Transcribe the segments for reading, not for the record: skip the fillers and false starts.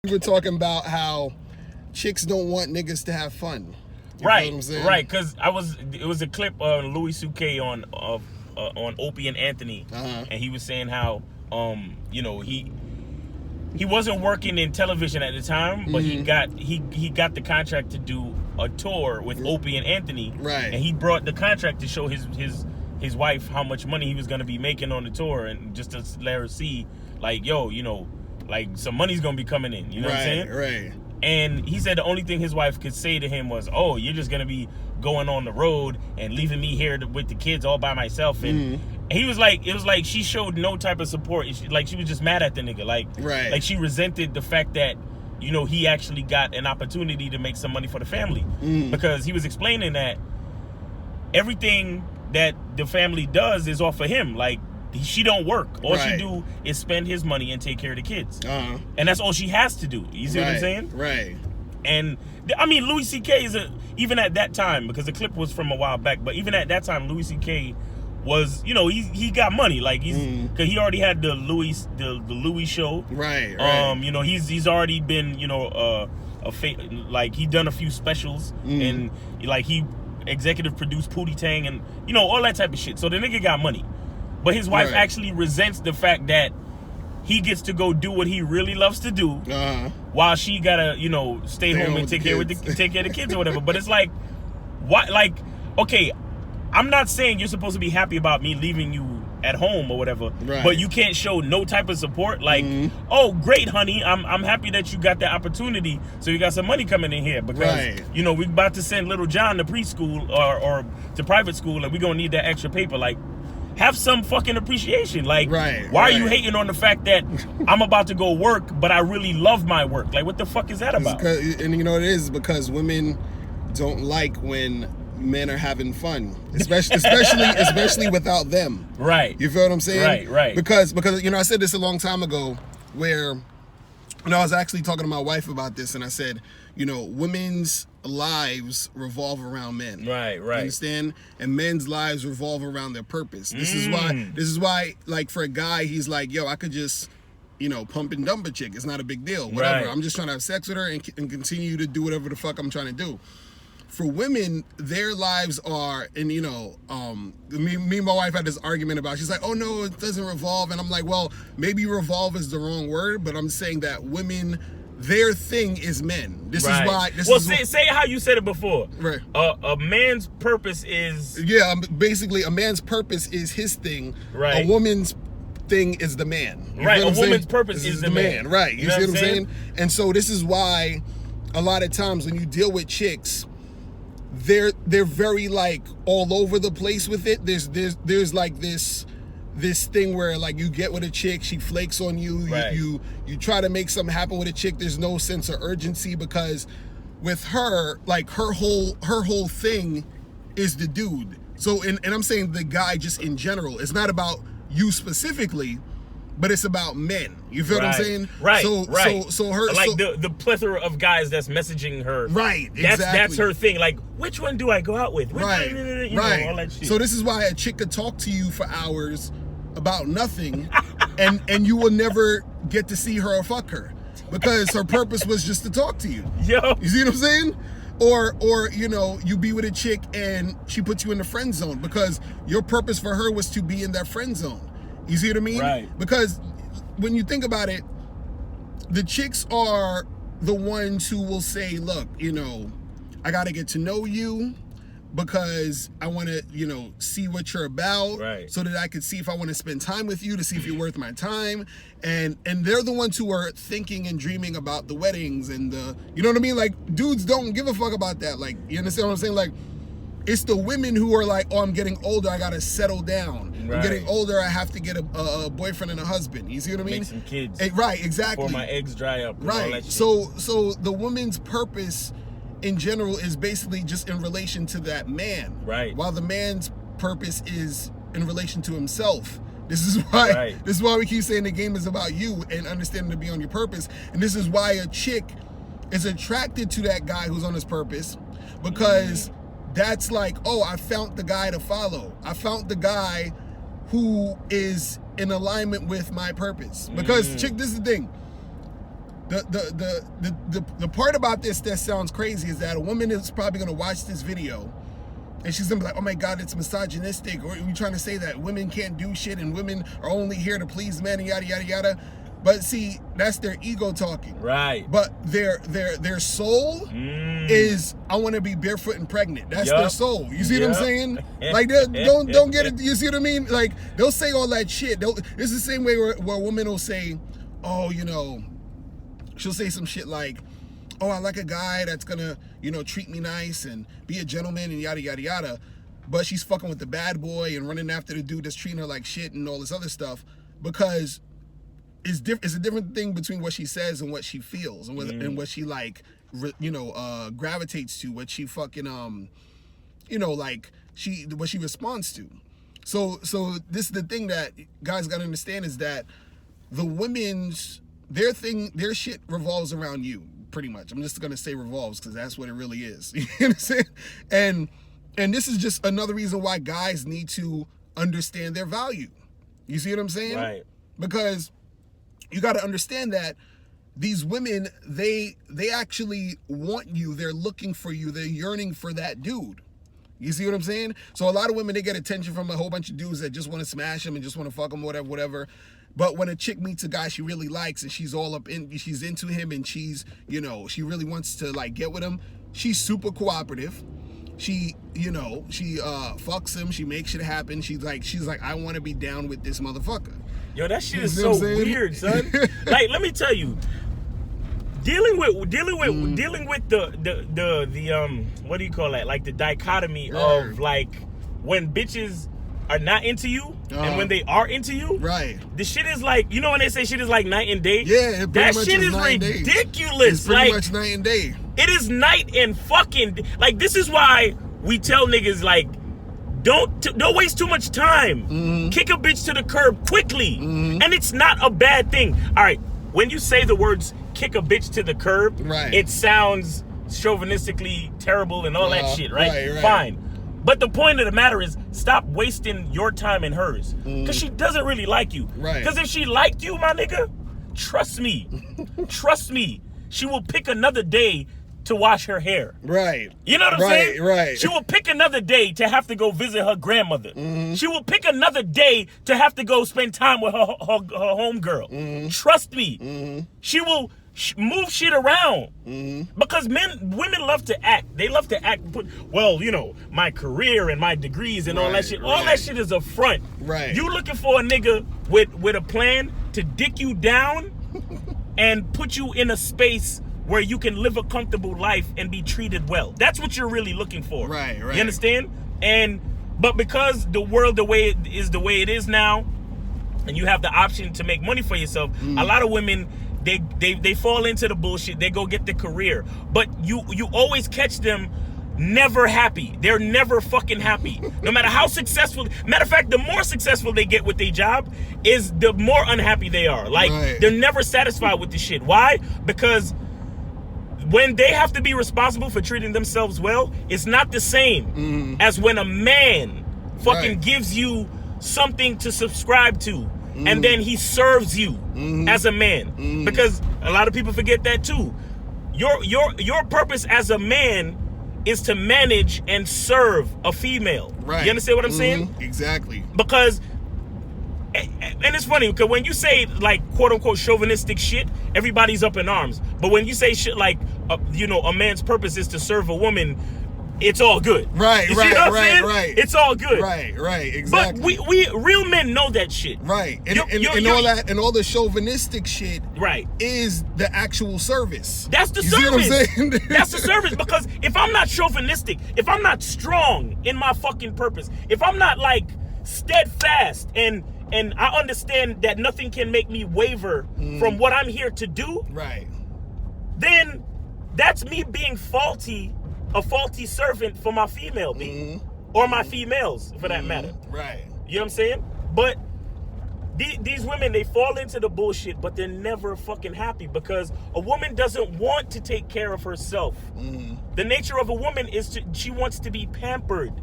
We were talking about how chicks don't want niggas to have fun. Right, right. Because it was a clip of Louis C.K. on Opie and Anthony, and he was saying how he wasn't working in television at the time, but he got the contract to do a tour with Opie and Anthony, right? And he brought the contract to show his wife how much money he was gonna be making on the tour, and just to let her see, like, yo, like some money's gonna be coming in, you know what I'm saying? Right. And he said the only thing his wife could say to him was, "Oh, you're just gonna be going on the road and leaving me here with the kids all by myself." And he was like, it was like she showed no type of support. Like she was just mad at the nigga. Like she resented the fact that he actually got an opportunity to make some money for the family, because he was explaining that everything that the family does is off of him. Like, she don't work. All she do is spend his money and take care of the kids. And that's all she has to do. You see what I'm saying? Right. And I mean, Louis C.K. even at that time, because the clip was from a while back, but even at that time, Louis C.K. was, he got money. Like, because he already had the Louis show. Right. He's already been, like, he done a few specials, and like he executive produced Pootie Tang and all that type of shit. So the nigga got money. But his wife actually resents the fact that he gets to go do what he really loves to do, while she gotta, stay home and take care of the kids or whatever. But it's like, what? Like, okay, I'm not saying you're supposed to be happy about me leaving you at home or whatever, but you can't show no type of support. Like, oh, great, honey, I'm happy that you got the opportunity, so you got some money coming in here, because we about to send little John to preschool or to private school, and we gonna need that extra paper. Like, have some fucking appreciation. Like, why are you hating on the fact that I'm about to go work, but I really love my work? Like, what the fuck is that about? And it is because women don't like when men are having fun, especially without them. Right. You feel what I'm saying? Right. Because I said this a long time ago, where I was actually talking to my wife about this, and I said, women's lives revolve around men. Right. You understand? And men's lives revolve around their purpose. This is why, like, for a guy, he's like, yo, I could just, pump and dump a chick. It's not a big deal. Whatever. I'm just trying to have sex with her and continue to do whatever the fuck I'm trying to do. For women, their lives are, and me and my wife had this argument about, she's like, oh no, it doesn't revolve. And I'm like, well, maybe revolve is the wrong word, but I'm saying that women, their thing is men. This is why. Say how you said it before. Right. A man's purpose is. Yeah, basically, a man's purpose is his thing. Right. A woman's thing is the man. Right. A woman's purpose is the man. Right. You see what I'm saying? And so this is why a lot of times when you deal with chicks, they're very, like, all over the place with it. There's like this thing where, like, you get with a chick, she flakes on you, you try to make something happen with a chick, there's no sense of urgency, because with her, like, her whole thing is the dude. So and I'm saying the guy just in general. It's not about you specifically, but it's about men. You feel what I'm saying? Right. So her, like, the plethora of guys that's messaging her. Right. That's her thing. Like, which one do I go out with? Right. All that shit. So this is why a chick could talk to you for hours about nothing, and you will never get to see her or fuck her, because her purpose was just to talk to you. Yo. You see what I'm saying? Or you be with a chick and she puts you in the friend zone because your purpose for her was to be in that friend zone. You see what I mean? Right. Because when you think about it, the chicks are the ones who will say, look, I got to get to know you because I want to, see what you're about, so that I could see if I want to spend time with you, to see if you're worth my time. And they're the ones who are thinking and dreaming about the weddings and you know what I mean? Like, dudes don't give a fuck about that. Like, you understand what I'm saying? Like, it's the women who are like, oh, I'm getting older, I gotta settle down. I'm getting older, I have to get a boyfriend and a husband. You see what I mean? Make some kids. Right, exactly. Before my eggs dry up. Right. All that shit. So the woman's purpose in general is basically just in relation to that man. Right. While the man's purpose is in relation to himself. This is why we keep saying the game is about you and understanding to be on your purpose. And this is why a chick is attracted to that guy who's on his purpose, because that's like, oh, I found the guy to follow. I found the guy who is in alignment with my purpose. Because chick, this is the thing. the part about this that sounds crazy is that a woman is probably gonna watch this video and she's gonna be like, oh my God, it's misogynistic, or you're trying to say that women can't do shit and women are only here to please men and yada yada yada. But see, that's their ego talking. Right. But their soul is, I want to be barefoot and pregnant. That's their soul. You see what I'm saying? Like, don't get it. You see what I mean? Like, they'll say all that shit. It's the same way where a woman will say, oh, you know, she'll say some shit like, oh, I like a guy that's gonna, you know, treat me nice and be a gentleman and yada yada yada. But she's fucking with the bad boy and running after the dude that's treating her like shit and all this other stuff, because it's a different thing between what she says and what she feels, and what she like, gravitates to, what she fucking like what she responds to. So this is the thing that guys gotta understand, is that the women's their shit revolves around you, pretty much. I'm just gonna say revolves because that's what it really is. You understand? And this is just another reason why guys need to understand their value. You see what I'm saying? Right. Because you got to understand that these women, they actually want you. They're looking for you. They're yearning for that dude. You see what I'm saying? So a lot of women, they get attention from a whole bunch of dudes that just want to smash them and just want to fuck them, whatever. But when a chick meets a guy she really likes and she's into him and she's, you know, she really wants to like get with him, she's super cooperative. She fucks him. She makes shit happen. She's like, I want to be down with this motherfucker. Yo, that shit is so weird, son. Like, let me tell you, dealing with the what do you call that? Like the dichotomy of like when bitches are not into you and when they are into you. Right. The shit is like, you know when they say shit is like night and day? Yeah, that shit is ridiculous. It's pretty much night and day. It is night and fucking, like, this is why we tell niggas, like, don't waste too much time. Mm-hmm. Kick a bitch to the curb quickly. Mm-hmm. And it's not a bad thing. All right, when you say the words kick a bitch to the curb, right, it sounds chauvinistically terrible and all that shit, right? Right? Fine. But the point of the matter is, stop wasting your time and hers. Because she doesn't really like you. Right. Because if she liked you, my nigga, trust me, she will pick another day to wash her hair. Right. You know what I'm saying? Right. She will pick another day to have to go visit her grandmother. Mm-hmm. She will pick another day to have to go spend time with her homegirl. Mm-hmm. Trust me. Mm-hmm. She will move shit around. Mm-hmm. Because women love to act. They love to act. Well, you know, my career and my degrees and all that shit. All that shit is a front. Right. You looking for a nigga with a plan to dick you down and put you in a space where you can live a comfortable life and be treated well. That's what you're really looking for. Right. You understand? But because the world the way it is now, and you have the option to make money for yourself, a lot of women, they fall into the bullshit. They go get the career. But you always catch them never happy. They're never fucking happy. No matter how successful. Matter of fact, the more successful they get with their job is the more unhappy they are. Like, they're never satisfied with the shit. Why? Because when they have to be responsible for treating themselves well, it's not the same as when a man fucking gives you something to subscribe to and then he serves you as a man. Because a lot of people forget that too. Your purpose as a man is to manage and serve a female. Right. You understand what I'm saying? Exactly. Because, and it's funny because when you say like quote unquote chauvinistic shit, everybody's up in arms. But when you say shit like, a man's purpose is to serve a woman, it's all good. Right. It's all good. Right, exactly. But we real men know that shit. Right. And all the chauvinistic shit is the actual service. That's the service. See what I'm saying? That's the service. Because if I'm not chauvinistic, if I'm not strong in my fucking purpose, if I'm not like steadfast and I understand that nothing can make me waver from what I'm here to do, then that's me being a faulty servant for my female being, or my females for that matter. Right. You know what I'm saying? But these women, they fall into the bullshit, but they're never fucking happy because a woman doesn't want to take care of herself. The nature of a woman is she wants to be pampered.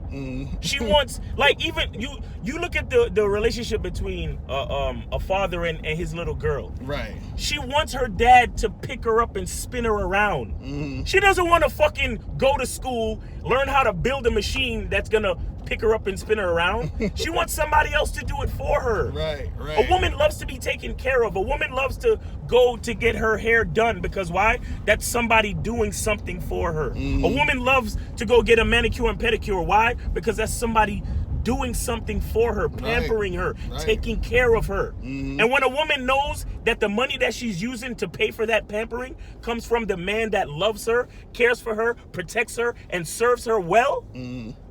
She wants, like, even you look at the relationship between a father and his little girl. Right. She wants her dad to pick her up and spin her around. She doesn't want to fucking go to school, learn how to build a machine that's gonna pick her up and spin her around. She wants somebody else to do it for her. Right. A woman loves to be taken care of. A woman loves to go to get her hair done because why? That's somebody doing something for her. A woman loves to go get a manicure and pedicure. Why? Because that's somebody doing something for her, pampering her, taking care of her. And when a woman knows that the money that she's using to pay for that pampering comes from the man that loves her, cares for her, protects her, and serves her well,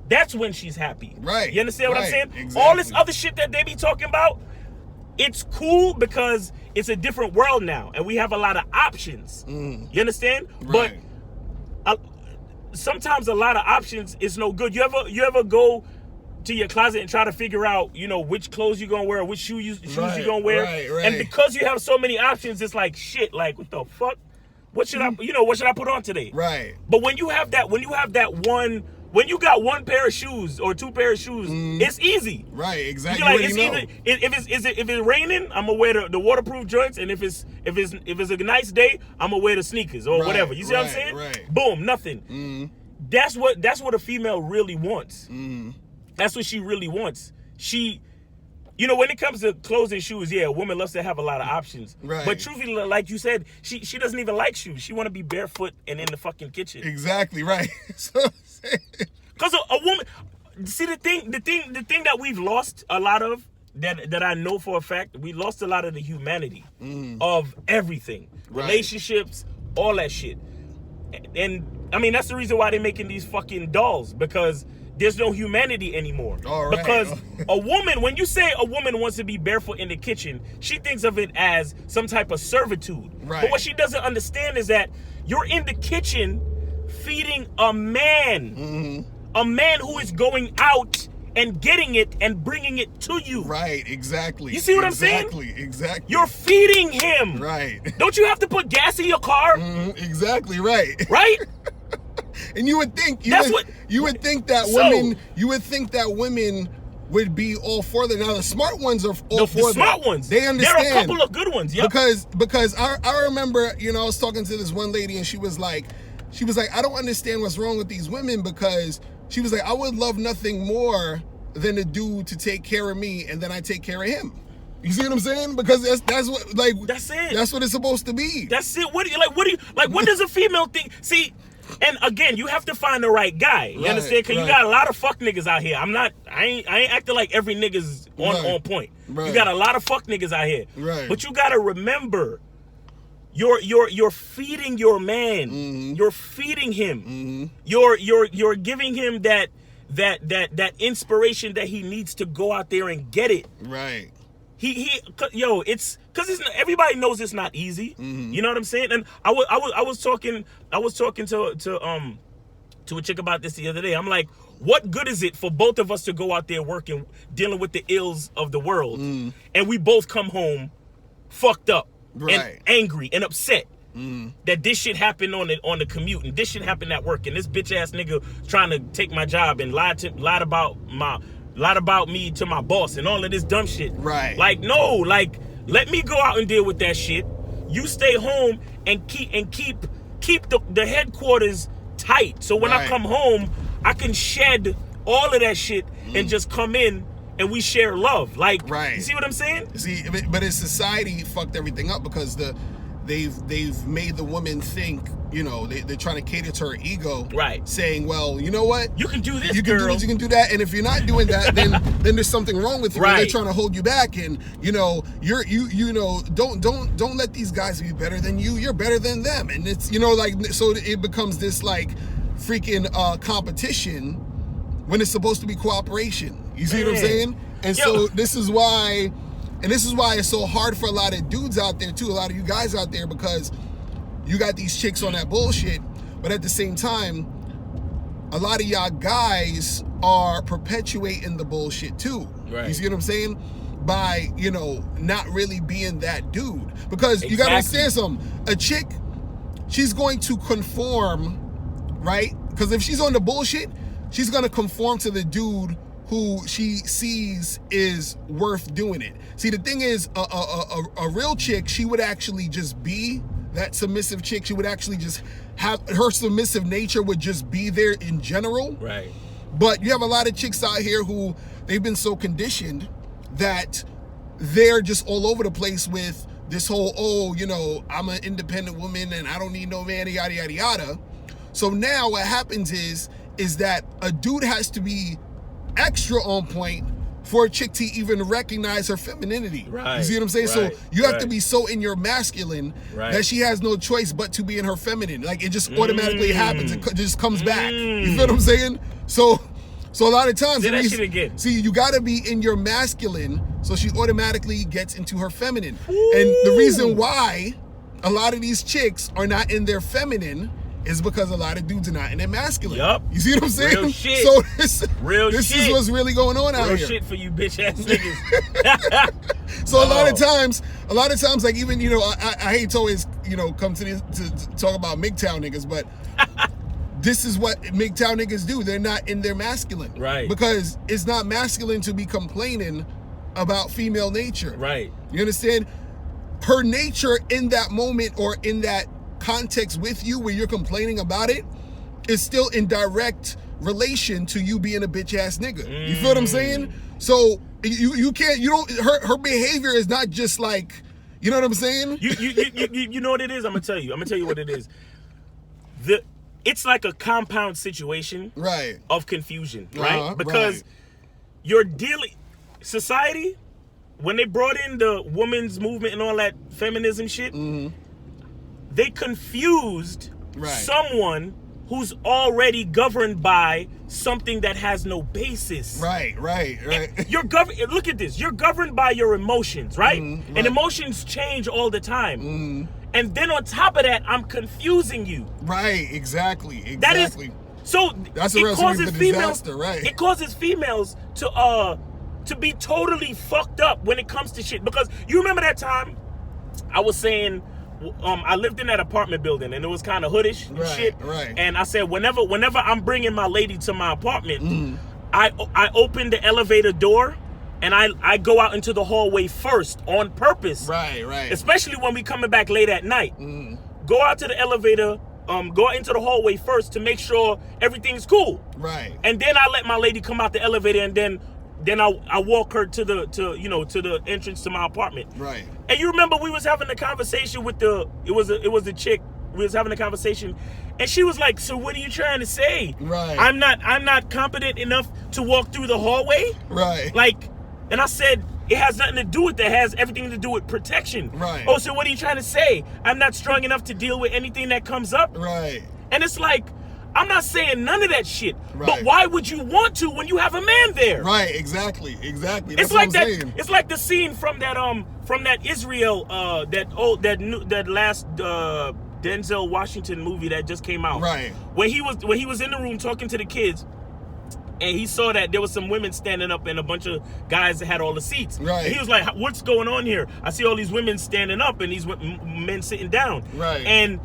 that's when she's happy. Right. You understand what I'm saying? Exactly. All this other shit that they be talking about, it's cool because it's a different world now and we have a lot of options. You understand? Right. But sometimes a lot of options is no good. You ever go to your closet and try to figure out, you know, which clothes you're gonna wear, which shoes you're gonna wear. Right. And because you have so many options, it's like shit, like what the fuck? What should I put on today? Right. But when you got one pair of shoes or two pair of shoes, it's easy. Right, exactly. Like, it's either, if it's raining, I'm gonna wear the waterproof joints, and if it's a nice day, I'm gonna wear the sneakers or whatever. You see what I'm saying? Right. Boom, nothing. That's what a female really wants. That's what she really wants. She, you know, when it comes to clothes and shoes, yeah, a woman loves to have a lot of options. Right. But truthfully, like you said, she doesn't even like shoes. She want to be barefoot and in the fucking kitchen. Exactly, right. Because a woman, see the thing that we've lost a lot of, that I know for a fact, we lost a lot of the humanity of everything, relationships, all that shit. And I mean, that's the reason why they're making these fucking dolls, because there's no humanity anymore. All right. Because a woman, when you say a woman wants to be barefoot in the kitchen, she thinks of it as some type of servitude. Right. But what she doesn't understand is that you're in the kitchen feeding a man. A man who is going out and getting it and bringing it to you. Right, exactly. You see what I'm saying? Exactly. You're feeding him. Right. Don't you have to put gas in your car? Exactly right. Right? And you would think you would think that women would be all for that. Now the smart ones are all for that. The smart ones. They understand. There are a couple of good ones, yeah. Because I remember, you know, I was talking to this one lady and she was like, I don't understand what's wrong with these women, because she was like, I would love nothing more than a dude to take care of me and then I take care of him. You see what I'm saying? Because that's what, like, that's it. That's what it's supposed to be. That's it. What does a female think? See, and again, you have to find the right guy. You understand? Because you got a lot of fuck niggas out here. I ain't acting like every nigga's on point. Right. You got a lot of fuck niggas out here. Right. But you gotta remember, you're feeding your man. You're feeding him. You're giving him that inspiration that he needs to go out there and get it. Right. It's because everybody knows it's not easy. You know what I'm saying? And I was talking to a chick about this the other day. I'm like, what good is it for both of us to go out there working, dealing with the ills of the world, and we both come home fucked up and angry and upset that this shit happened on the commute, and this shit happened at work, and this bitch ass nigga trying to take my job and lied about me to my boss and all of this dumb shit. Right. Like, no, like, let me go out and deal with that shit. You stay home and keep the headquarters tight. So when I come home, I can shed all of that shit and just come in and we share love. Like, you see what I'm saying? See, but as society fucked everything up, because they've made the woman think, you know, they're trying to cater to her ego, saying, well, you know what, you can do this, you can do this, you can do that, and if you're not doing that, then there's something wrong with you. And they're trying to hold you back, and you know, don't let these guys be better than you. You're better than them, and it's, you know, like, so it becomes this like freaking competition when it's supposed to be cooperation. You see what I'm saying? And so this is why it's so hard for a lot of dudes out there too, a lot of you guys out there, because you got these chicks on that bullshit, but at the same time, a lot of y'all guys are perpetuating the bullshit too. Right. You see what I'm saying? By, you know, not really being that dude. Because you gotta understand something. A chick, she's going to conform, right? Because if she's on the bullshit, she's gonna conform to the dude who she sees is worth doing it. See, the thing is, a real chick, she would actually just be that submissive chick. She would actually just have her submissive nature would just be there in general. Right. But you have a lot of chicks out here who they've been so conditioned that they're just all over the place with this whole, oh, you know, I'm an independent woman and I don't need no man, yada, yada, yada. So now what happens is that a dude has to be extra on point for a chick to even recognize her femininity. Right. You see what I'm saying? Right. So you have to be so in your masculine that she has no choice but to be in her feminine. Like it just automatically happens. It just comes back. You feel what I'm saying? So a lot of times, see, you got to be in your masculine, so she automatically gets into her feminine. Ooh. And the reason why a lot of these chicks are not in their feminine is because a lot of dudes are not in their masculine. Yup. You see what I'm saying? Real shit. So this shit. is what's really going on out here. here. Shit for you bitch ass niggas. So a lot of times, like even, you know, I hate to always, you know, come to this to talk about MGTOW niggas, but this is what MGTOW niggas do. They're not in their masculine. Right. Because it's not masculine to be complaining about female nature. Right. You understand? Her nature in that moment or in that context with you where you're complaining about it is still in direct relation to you being a bitch ass nigga. You feel what I'm saying? So her behavior is not just like, you know what I'm saying? You know what it is? I'm gonna tell you what it is. It's like a compound situation, right, of confusion, right? Because you're dealing society when they brought in the women's movement and all that feminism shit, they confused someone who's already governed by something that has no basis. Right. You're look at this. You're governed by your emotions, right? And emotions change all the time. And then on top of that, I'm confusing you. Right, exactly. That is, so that's it causes females, disaster, right? It causes females to be totally fucked up when it comes to shit. Because you remember that time I was saying, I lived in that apartment building and it was kind of hoodish and shit. Right. And I said, whenever I'm bringing my lady to my apartment, I open the elevator door and I go out into the hallway first on purpose. Right. Especially when we coming back late at night. Go out to the elevator, go out into the hallway first to make sure everything's cool. Right. And then I let my lady come out the elevator and then I walk her to the entrance to my apartment. Right. And you remember we was having a conversation with it was a chick. We was having a conversation and she was like, so what are you trying to say? Right. I'm not competent enough to walk through the hallway? Right. Like, and I said, it has nothing to do with that. It has everything to do with protection. Right. Oh, so what are you trying to say? I'm not strong enough to deal with anything that comes up? Right. And it's like, I'm not saying none of that shit. Right. But why would you want to when you have a man there? Right, exactly. That's it's what like I'm that. saying. It's like the scene from that Israel that last Denzel Washington movie that just came out. Right. When he was in the room talking to the kids, and he saw that there was some women standing up and a bunch of guys that had all the seats. Right. And he was like, what's going on here? I see all these women standing up and these men sitting down. Right. And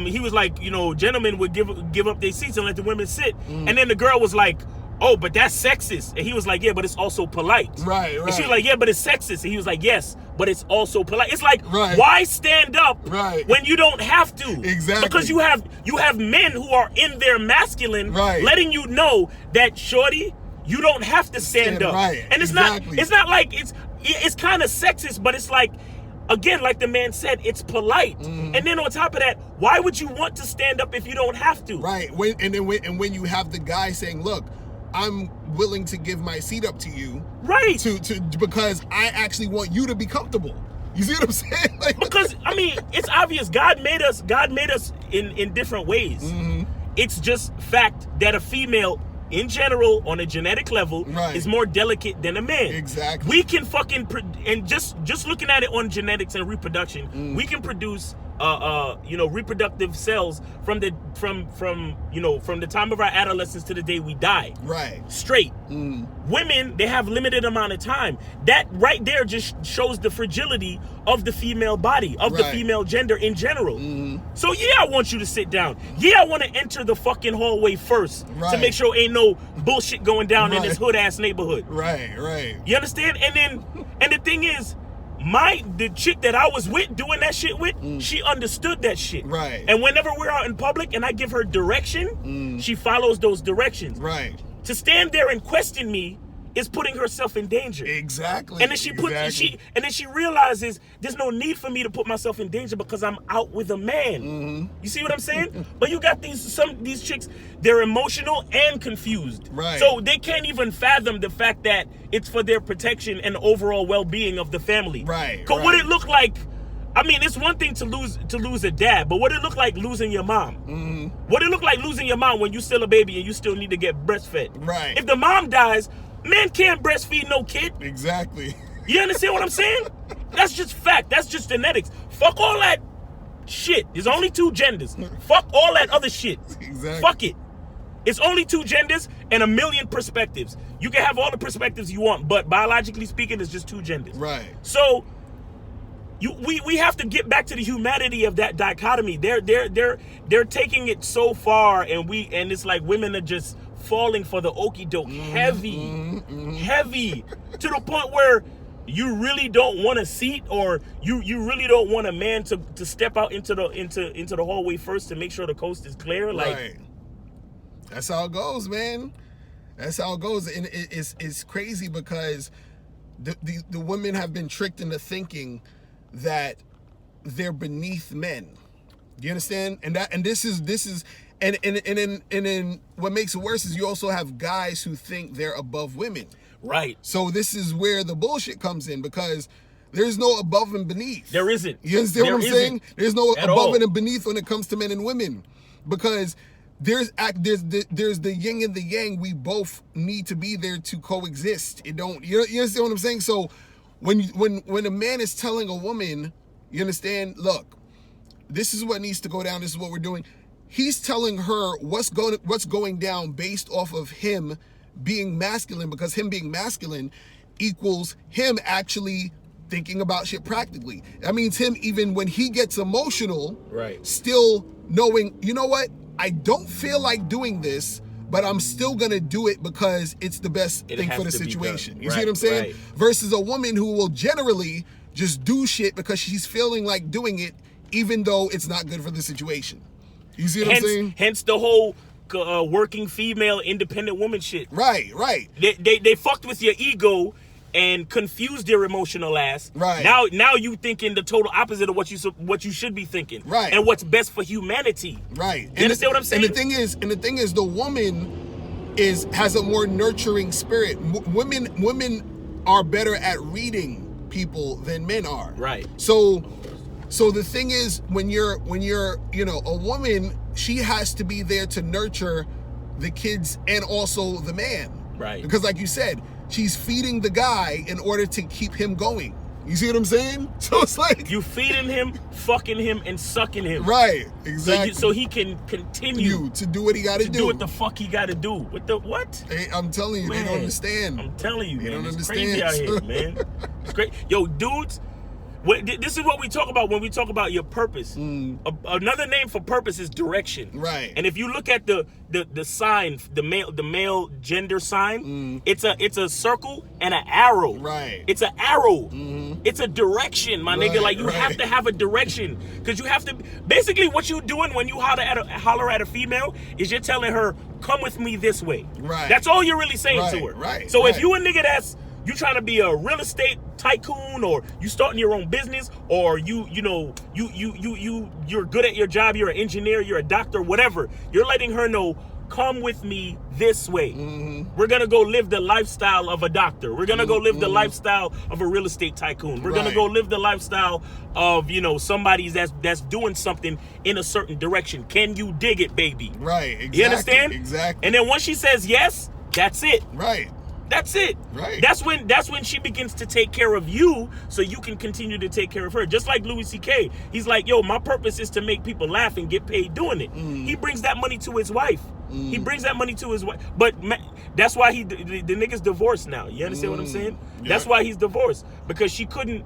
he was like, you know, gentlemen would give up their seats and let the women sit. And then the girl was like, oh, but that's sexist. And he was like, yeah, but it's also polite. Right. And she was like, yeah, but it's sexist. And he was like, yes, but it's also polite. It's like, right. Why stand up when you don't have to? Exactly. Because you have men who are in their masculine, letting you know that, shorty, you don't have to stand up. Right. And it's not like it's kind of sexist, but it's like, again, like the man said, it's polite. And then on top of that, why would you want to stand up if you don't have to? Right. When you have the guy saying, look, I'm willing to give my seat up to you. Right. To because I actually want you to be comfortable. You see what I'm saying? Like, because I mean, it's obvious God made us in different ways. It's just fact that a female in general, on a genetic level, is more delicate than a man. Exactly. We can and just looking at it on genetics and reproduction, we can produce reproductive cells from the time of our adolescence to the day we die. Right. Straight. Women, they have limited amount of time. That right there just shows the fragility of the female body, of the female gender in general. So yeah, I want you to sit down. Yeah, I want to enter the fucking hallway first to make sure ain't no bullshit going down in this hood ass neighborhood. Right. You understand? And the thing is, the chick that I was with doing that shit with, she understood that shit. Right. And whenever we're out in public and I give her direction, she follows those directions. Right. To stand there and question me is putting herself in danger. Exactly. And then she realizes there's no need for me to put myself in danger because I'm out with a man. You see what I'm saying? But you got these chicks, they're emotional and confused. Right. So they can't even fathom the fact that it's for their protection and overall well-being of the family. Right. Because what it looked like, I mean, it's one thing to lose a dad, but what it look like losing your mom? What it look like losing your mom when you still a baby and you still need to get breastfed? Right. If the mom dies, man can't breastfeed no kid. Exactly. You understand what I'm saying? That's just fact. That's just genetics. Fuck all that shit. There's only 2 genders. Fuck all that other shit. Exactly. Fuck it. It's only 2 genders and a million perspectives. You can have all the perspectives you want, but biologically speaking, it's just 2 genders. Right. So we have to get back to the humanity of that dichotomy. They're taking it so far, and it's like women are just falling for the okie doke heavy to the point where you really don't want a seat, or you really don't want a man to step out into the hallway first to make sure the coast is clear. Like, right. That's how it goes, man. That's how it goes, and it's crazy because the women have been tricked into thinking that they're beneath men. Do you understand? And this is and then what makes it worse is you also have guys who think they're above women. Right. So this is where the bullshit comes in, because there's no above and beneath. There isn't. You understand what I'm saying? There's no above and beneath when it comes to men and women, because there's the yin and the yang. We both need to be there to coexist. You understand what I'm saying? So when a man is telling a woman, you understand, look, this is what needs to go down, this is what we're doing. He's telling her what's going down based off of him being masculine, because him being masculine equals him actually thinking about shit practically. That means him, even when he gets emotional, right, still knowing, you know what, I don't feel like doing this, but I'm still gonna do it because it's the best thing for the situation. You see what I'm saying? Right. Versus a woman who will generally just do shit because she's feeling like doing it, even though it's not good for the situation. You see what I'm saying? Hence the whole working female independent woman shit. Right. They fucked with your ego and confused your emotional ass. Right. Now you thinking the total opposite of what you should be thinking. Right. And what's best for humanity. Right. You understand what I'm saying? And the thing is, the woman has a more nurturing spirit. Women are better at reading people than men are. Right. So the thing is, when you're a woman, she has to be there to nurture the kids and also the man. Right. Because like you said, she's feeding the guy in order to keep him going. You see what I'm saying? So it's like you feeding him, fucking him, and sucking him. Right. Exactly. So he can continue to do what he got to do. Do what the fuck he got to do. What? Hey, I'm telling you, man, they don't understand. I'm telling you, they man. Don't it's understand. Crazy out here, man. It's great. Yo, dudes. This is what we talk about when we talk about your purpose. Another name for purpose is direction. Right. And if you look at the sign, the male gender sign, it's a circle and an arrow. Right. It's an arrow. It's a direction, my nigga. Like you have to have a direction, because you have to. Basically, what you doing when you holler at a female is you're telling her, "Come with me this way." Right. That's all you're really saying to her. Right. So if you a nigga you trying to be a real estate tycoon, or you starting your own business, or you're good at your job, you're an engineer, you're a doctor, whatever, you're letting her know, come with me this way. We're gonna go live the lifestyle of a doctor. We're gonna go live the lifestyle of a real estate tycoon. We're gonna go live the lifestyle of somebody that's doing something in a certain direction. Can you dig it, baby? Right. Exactly. You understand? Exactly. And then once she says yes, that's it. Right. That's it. Right. That's when she begins to take care of you so you can continue to take care of her. Just like Louis C.K. He's like, yo, my purpose is to make people laugh and get paid doing it. He brings that money to his wife. He brings that money to his wife. But that's why the nigga's divorced now. You understand what I'm saying? Yeah. That's why he's divorced. Because she didn't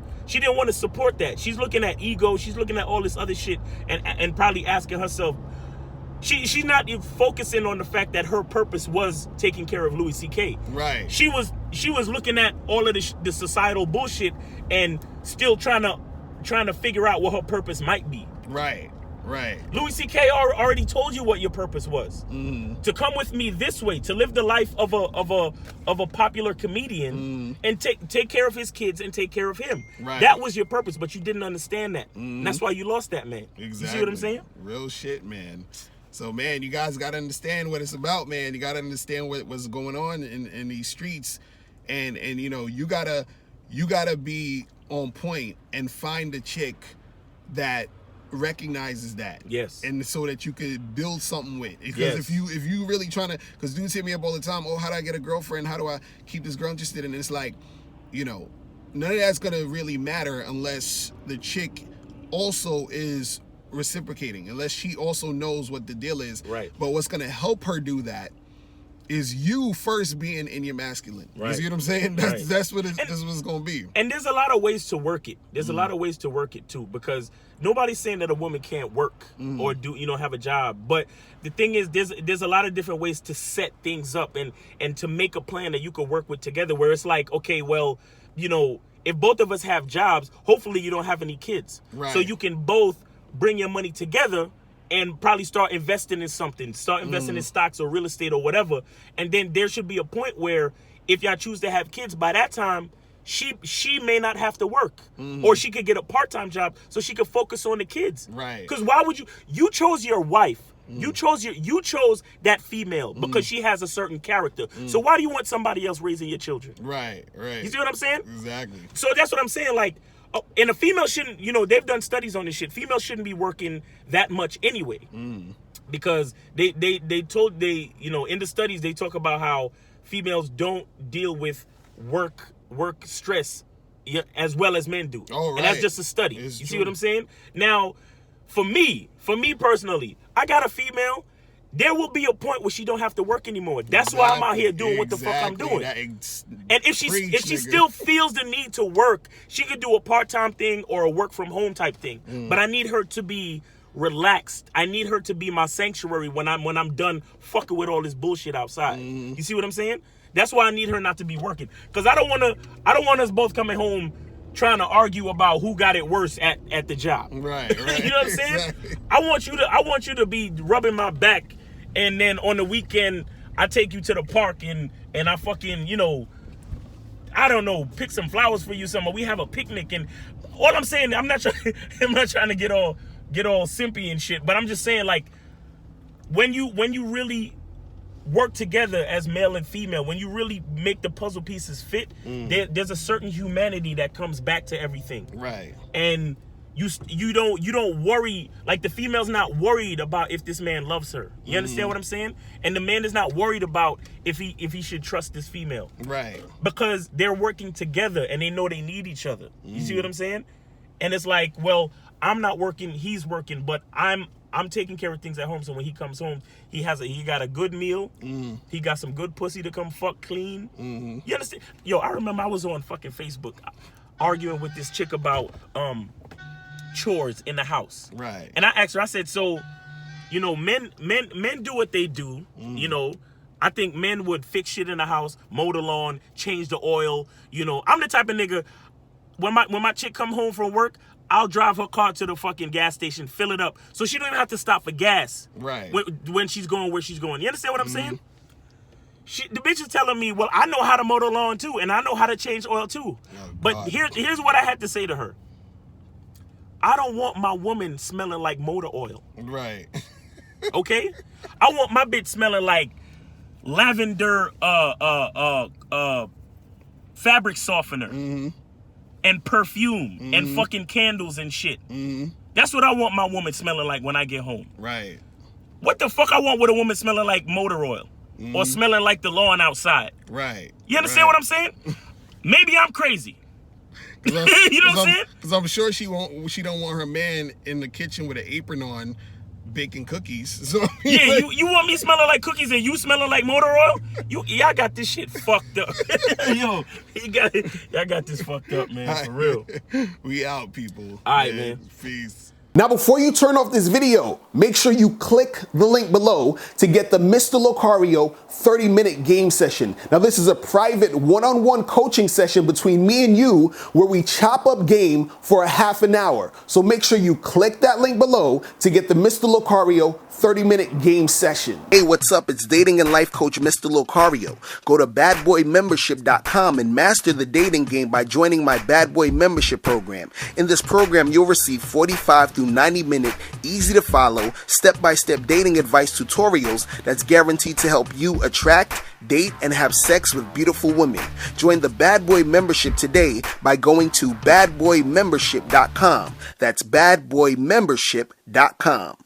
want to support that. She's looking at ego. She's looking at all this other shit and probably asking herself, She's not focusing on the fact that her purpose was taking care of Louis C.K. Right. She was looking at all of the societal bullshit and still trying to figure out what her purpose might be. Right. Louis C.K. already told you what your purpose was. To come with me this way, to live the life of a popular comedian and take care of his kids and take care of him. Right. That was your purpose, but you didn't understand that. That's why you lost that man. Exactly. You see what I'm saying? Real shit, man. So, man, you guys got to understand what it's about, man. You got to understand what's going on in these streets. And you know, you gotta be on point and find a chick that recognizes that. Yes. And so that you could build something with. Because yes. if you really trying to, because dudes hit me up all the time, oh, how do I get a girlfriend? How do I keep this girl interested? And it's like, you know, none of that's gonna really matter unless the chick also is reciprocating, unless she also knows what the deal is. Right. But what's gonna help her do that is you first being in your masculine. Right. You see what I'm saying? That's what it's gonna be. And there's a lot of ways to work it. There's a lot of ways to work it too, because nobody's saying that a woman can't work or have a job. But the thing is, there's a lot of different ways to set things up and to make a plan that you can work with together, where it's like, okay, well, you know, if both of us have jobs, hopefully you don't have any kids. Right. So you can both bring your money together and probably start investing in something, start investing in stocks or real estate or whatever. And then there should be a point where if y'all choose to have kids, by that time, she may not have to work, or she could get a part-time job so she could focus on the kids. Right. Because why would you chose your wife. You chose that female because she has a certain character. So why do you want somebody else raising your children? Right. You see what I'm saying? Exactly. So that's what I'm saying. Like, and a female shouldn't, they've done studies on this shit. Females shouldn't be working that much anyway. Because they in the studies, they talk about how females don't deal with work stress as well as men do. Oh, right. And that's just a study. It's you true. See what I'm saying? Now, for me personally, I got a female. There will be a point where she don't have to work anymore. That's why I'm out here doing what the fuck I'm doing. And if she still feels the need to work, she could do a part-time thing or a work from home type thing. But I need her to be relaxed. I need her to be my sanctuary when I'm done fucking with all this bullshit outside. You see what I'm saying? That's why I need her not to be working. Because I don't want us both coming home trying to argue about who got it worse at the job. Right. You know what I'm saying? Exactly. I want you to be rubbing my back, and then on the weekend I take you to the park and I fucking, I don't know, pick some flowers for you, we have a picnic. And all I'm saying, I'm not trying to get all simpy and shit, but I'm just saying, like, when you really work together as male and female, when you really make the puzzle pieces fit, there's a certain humanity that comes back to everything. Right. And you don't worry, like, the female's not worried about if this man loves her. You understand what I'm saying? And the man is not worried about if he should trust this female. Right. Because they're working together and they know they need each other. You see what I'm saying? And it's like, well, I'm not working, he's working, but I'm taking care of things at home, so when he comes home, he got a good meal. He got some good pussy to come fuck clean. You understand? Yo, I remember I was on fucking Facebook arguing with this chick about chores in the house. Right. And I asked her, I said, so, men do what they do. I think men would fix shit in the house, mow the lawn, change the oil. I'm the type of nigga, when my chick come home from work, I'll drive her car to the fucking gas station, fill it up, so she don't even have to stop for gas. Right. When she's going where she's going. You understand what I'm saying? The bitch is telling me, well, I know how to mow the lawn too, and I know how to change oil too. But here's what I had to say to her. I don't want my woman smelling like motor oil. Right. Okay? I want my bitch smelling like lavender fabric softener. And perfume and fucking candles and shit. That's what I want my woman smelling like when I get home. Right. What the fuck I want with a woman smelling like motor oil? or smelling like the lawn outside. Right. You understand what I'm saying? Maybe I'm crazy. You know what I'm saying? Because I'm sure she don't want her man in the kitchen with an apron on, baking cookies. So, yeah, like, you want me smelling like cookies and you smelling like motor oil? Y'all got this shit fucked up. Yo, y'all got this fucked up, man, for real. We out, people. All right, man. Peace. Now, before you turn off this video, make sure you click the link below to get the Mr. Locario 30-minute game session. Now, this is a private one-on-one coaching session between me and you where we chop up game for a half an hour. So make sure you click that link below to get the Mr. Locario 30-minute game session. Hey, what's up? It's dating and life coach Mr. Locario. Go to badboymembership.com and master the dating game by joining my Bad Boy membership program. In this program, you'll receive 45 to 90-minute, easy-to-follow, step-by-step dating advice tutorials that's guaranteed to help you attract, date, and have sex with beautiful women. Join the Bad Boy membership today by going to badboymembership.com. That's badboymembership.com.